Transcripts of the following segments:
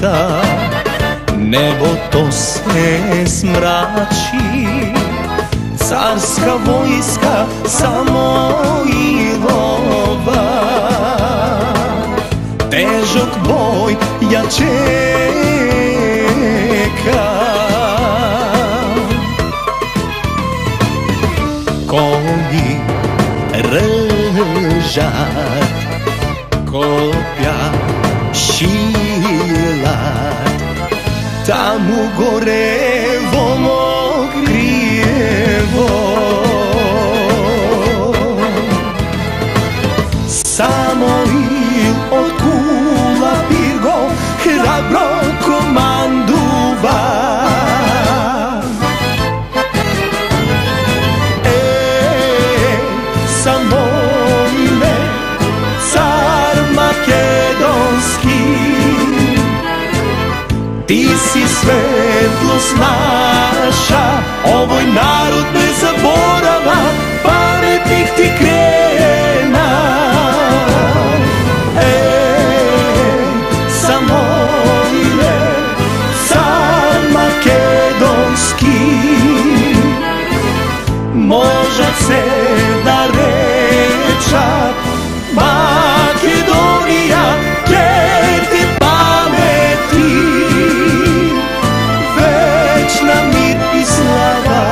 ništa, nebo to se smrači. Carska vojska Samoilova, težak boj ja čekam. Konji ržat, kopja šilat, tamo gore volno grijevo. Samoil od kula pirgo hrabro komanduva. Samoile, car makedonski, ti si svetlost naša, ovoj narod bez zaborava, pametnih ti krena. Samoile, car makedonski, možda se da reča Makedonija, keti pameti, večna mir i slava.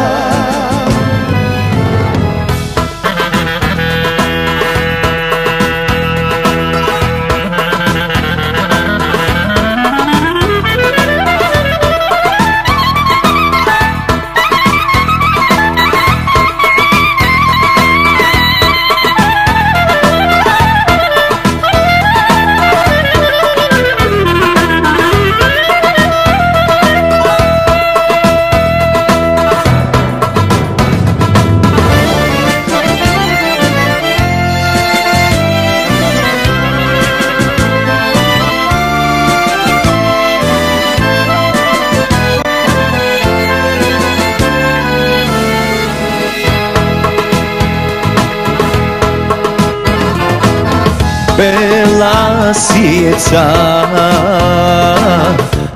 Bela sjeca,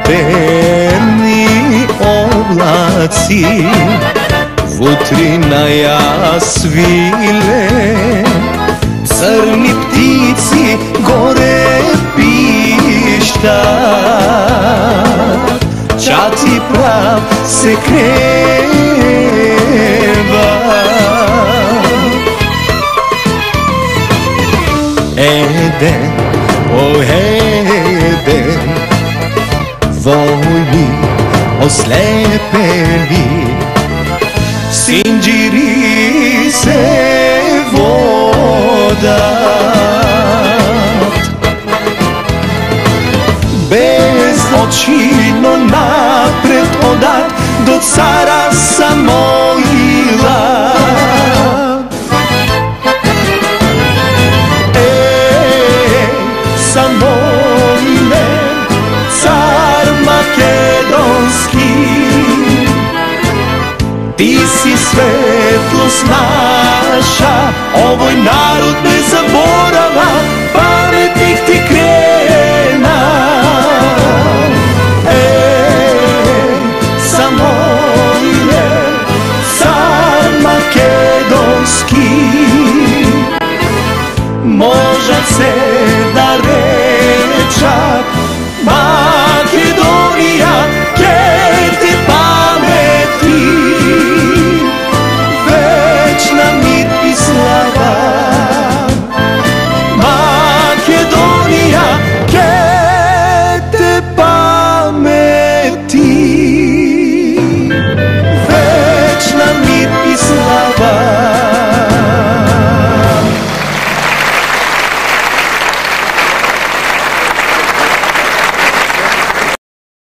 temni oblaci, vutrina jasvile, crni ptici gore pišta, čati prav se kreva. Eden, o Eden, vojni oslepeli, sinđiri se vodat. Bezločino napred odat do cara Samoila. Samoile, car makedonski, ti si svetlost naša, ovoj narod